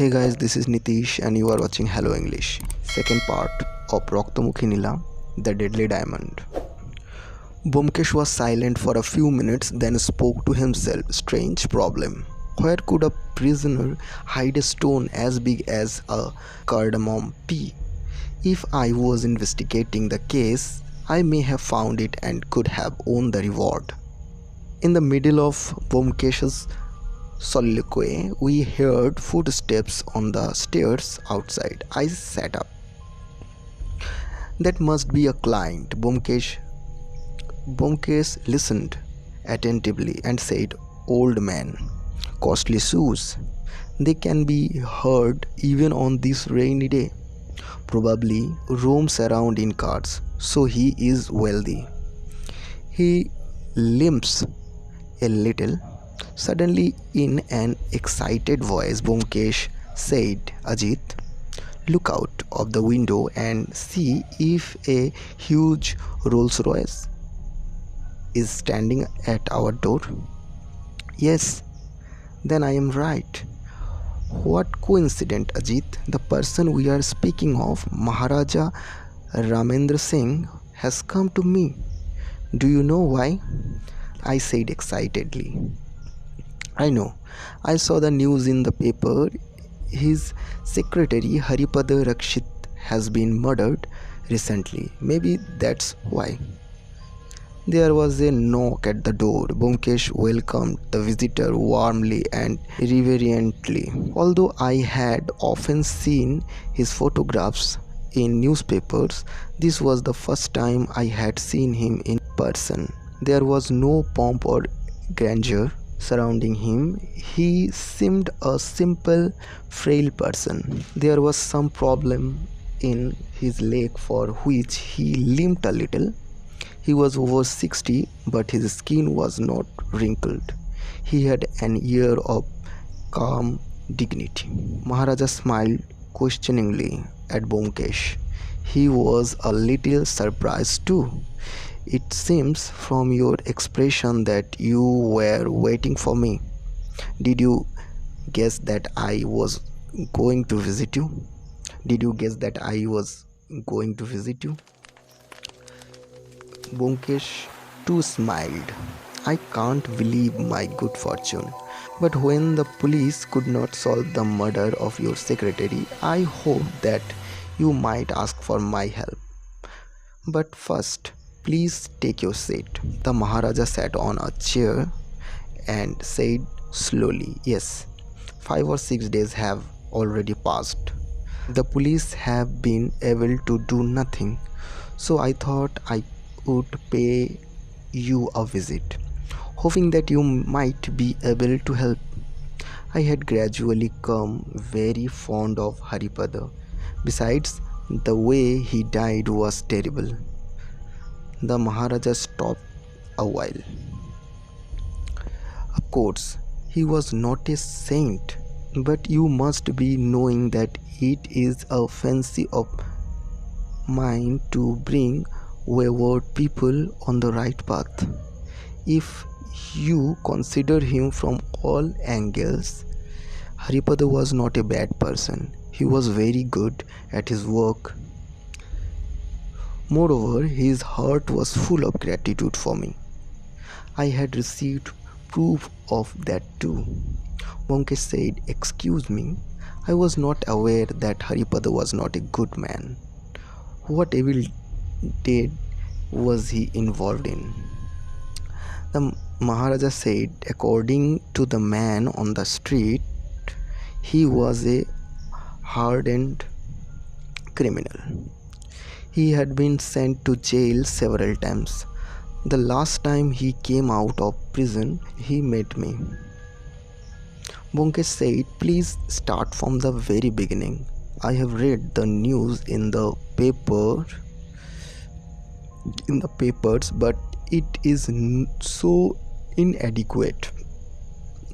Hey guys, this is Nitish and you are watching Hello English, second part of Roktomukhi Neela, the Deadly Diamond. Byomkesh was silent for a few minutes, then spoke to himself. Strange problem. Where could a prisoner hide a stone as big as a cardamom pea? If I was investigating the case, I may have found it and could have won the reward. In the middle of Byomkesh's soliloquy, we heard footsteps on the stairs outside. I sat up. That must be a client. Byomkesh listened attentively and said, "Old man, costly shoes. They can be heard even on this rainy day. Probably roams around in carts, so he is wealthy. He limps a little." Suddenly, in an excited voice, Byomkesh said, "Ajit, look out of the window and see if a huge Rolls Royce is standing at our door." "Yes, then I am right." "What coincidence, Ajit. The person we are speaking of, Maharaja Ramendra Singh, has come to me. Do you know why?" I said excitedly. "I know. I saw the news in the paper. His secretary Haripada Rakshit has been murdered recently. Maybe that's why." There was a knock at the door. Byomkesh welcomed the visitor warmly and reverently. Although I had often seen his photographs in newspapers, this was the first time I had seen him in person. There was no pomp or grandeur surrounding him. He seemed a simple, frail person. There was some problem in his leg for which he limped a little. He was over 60, but his skin was not wrinkled. He had an air of calm dignity. Maharaja smiled questioningly at Byomkesh. He was a little surprised too. "It seems from your expression that you were waiting for me. Did you guess that I was going to visit you? Did you guess that I was going to visit you?" Byomkesh too smiled. "I can't believe my good fortune. But when the police could not solve the murder of your secretary, I hoped that you might ask for my help. But first, please take your seat." The Maharaja sat on a chair and said slowly, "Yes, 5 or 6 days have already passed. The police have been able to do nothing, so I thought I would pay you a visit, hoping that you might be able to help. I had gradually come very fond of Haripada. Besides, the way he died was terrible." The Maharaja stopped a while. "Of course, he was not a saint, but you must be knowing that it is a fancy of mine to bring wayward people on the right path. If you consider him from all angles, Haripada was not a bad person. He was very good at his work. Moreover, his heart was full of gratitude for me. I had received proof of that too." Byomkesh said, "Excuse me, I was not aware that Haripada was not a good man. What evil deed was he involved in?" The Maharaja said, "According to the man on the street, he was a hardened criminal. He had been sent to jail several times. The last time he came out of prison, he met me." Byomkesh said, "Please start from the very beginning. I have read the news in the papers, but it is so inadequate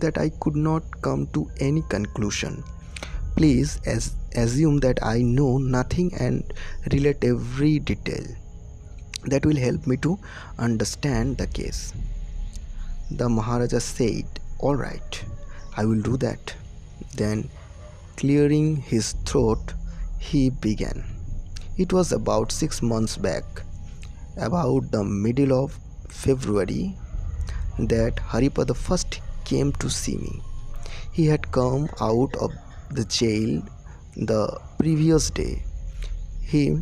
that I could not come to any conclusion. Please assume that I know nothing and relate every detail. That will help me to understand the case." The Maharaja said, "All right, I will do that." Then Clearing his throat, he began. It was about 6 months back, about the middle of February, that Haripada first came to see me. He had come out of the jail the previous day. He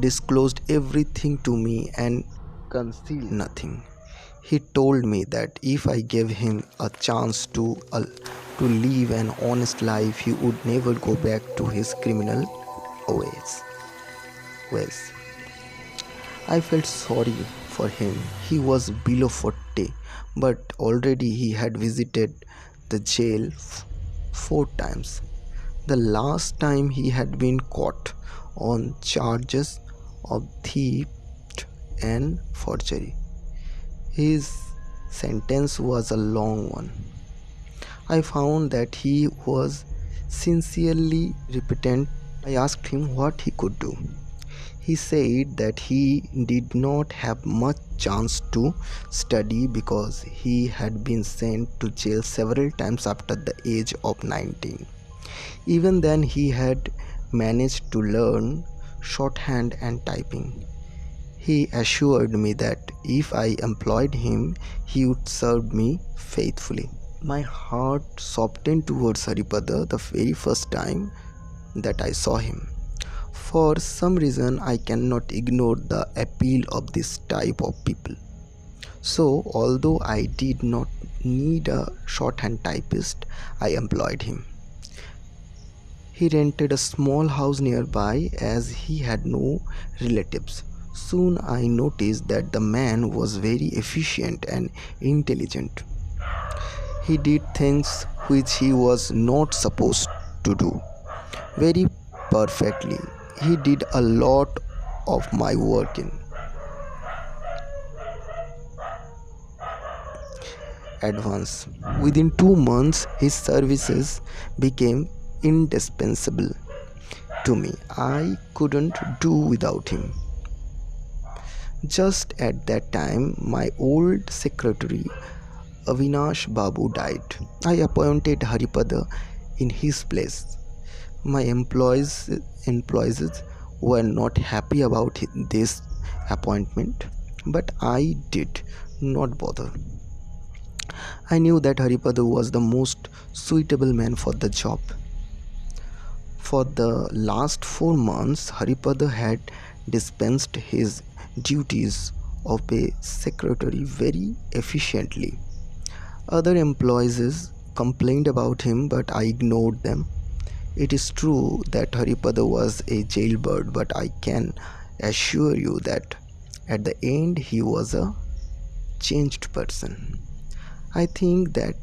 disclosed everything to me and concealed nothing. He told me that if I gave him a chance to live an honest life, he would never go back to his criminal ways. ways. I felt sorry for him. He was below 40, but already he had visited the jail 4 times. The last time he had been caught on charges of theft and forgery. His sentence was a long one. I found that he was sincerely repentant. I asked him what he could do. He said that he did not have much chance to study because he had been sent to jail several times after the age of 19. Even then, he had managed to learn shorthand and typing. He assured me that if I employed him, he would serve me faithfully. My heart softened towards Haripada the very first time that I saw him. For some reason, I cannot ignore the appeal of this type of people. So, although I did not need a shorthand typist, I employed him. He rented a small house nearby as he had no relatives. Soon I noticed that the man was very efficient and intelligent. He did things which he was not supposed to do very perfectly. He did a lot of my work in advance. Within 2 months, his services became indispensable to me. I couldn't do without him. Just at that time, my old secretary Avinash Babu died. I appointed Haripada in his place. My employees were not happy about this appointment, but I did not bother. I knew that Haripada was the most suitable man for the job. For the last 4 months, Haripada had dispensed his duties of a secretary very efficiently. Other employees complained about him, but I ignored them. It is true that Haripada was a jailbird, but I can assure you that at the end he was a changed person. I think that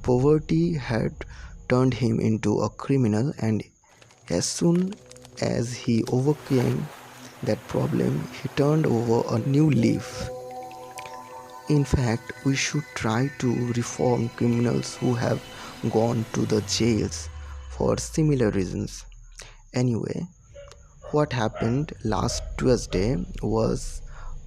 poverty had turned him into a criminal, and as soon as he overcame that problem, he turned over a new leaf. In fact, we should try to reform criminals who have gone to the jails for similar reasons. Anyway, what happened last Tuesday was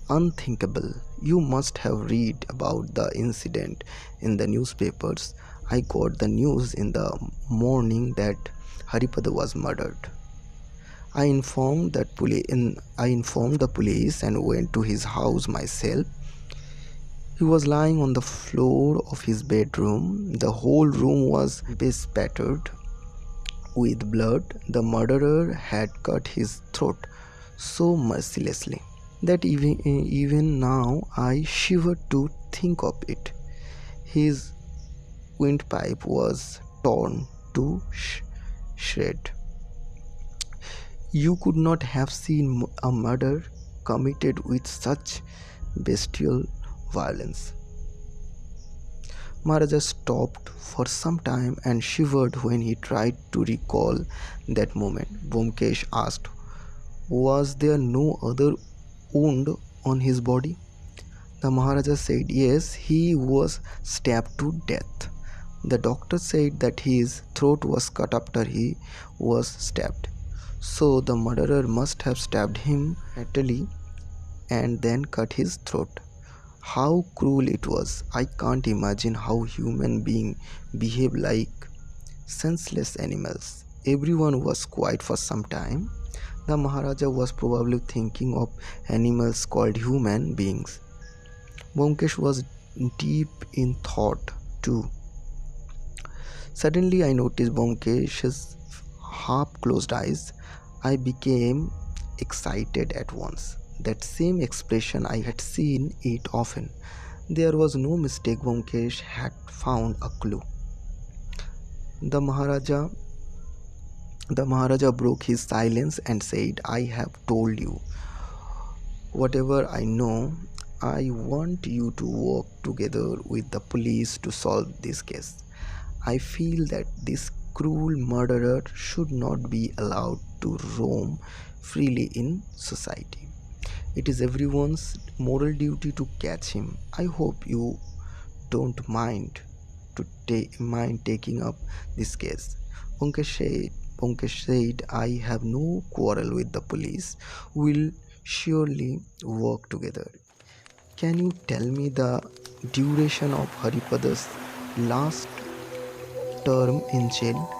unthinkable. You must have read about the incident in the newspapers. I got the news in the morning that Haripada was murdered. I informed the police and went to his house myself. He was lying on the floor of his bedroom. The whole room was bespattered with blood. The murderer had cut his throat so mercilessly that even now I shiver to think of it. His windpipe was torn to shreds. You could not have seen a murder committed with such bestial violence. Maharaja stopped for some time and shivered when he tried to recall that moment. Byomkesh asked, "Was there no other wound on his body?" The Maharaja said, "Yes, he was stabbed to death. The doctor said that his throat was cut after he was stabbed. So the murderer must have stabbed him fatally and then cut his throat. How cruel it was. I can't imagine how human beings behave like senseless animals. Everyone was quiet for some time. The Maharaja was probably thinking of animals called human beings. Byomkesh was deep in thought too. Suddenly, I noticed Byomkesh's half closed eyes. I became excited at once. That same expression I had seen it often. There was no mistake, Byomkesh had found a clue. The Maharaja the Maharaja broke his silence and said, I have told you whatever I know. I want you to work together with the police to solve this case. I feel that this cruel murderer should not be allowed to roam freely in society. It is everyone's moral duty to catch him. I hope you don't mind taking up this case. Pankaj said, I have no quarrel with the police. We'll surely work together. Can you tell me the duration of Haripada's last term in jail?